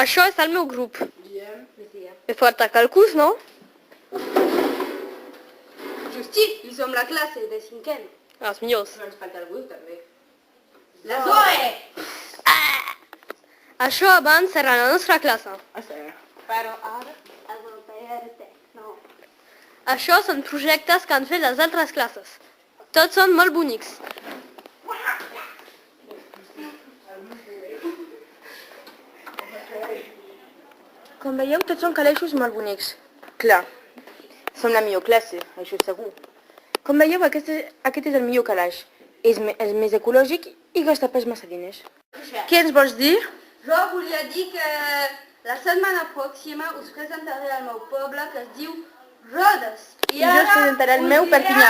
Això és el meu grup. És per atacar el curs, no? Justit, i som la classe de cinquena. Els millors. Però ens falta algú, també. La Zoe! Això abans era la nostra classe. Però ara... No. Això són projectes que han fet les altres classes. Tots són molt bonics. Com veieu, tots són calaixos molt bonics. Clar, som la millor classe, això és segur. Com veieu, aquest és el millor calaix. És més ecològic i gasta pas massa diners. Què ens vols dir? Jo volia dir que la setmana pròxima us presentaré al meu poble que es diu Rodes. I jo us presentaré el meu Perpinyà.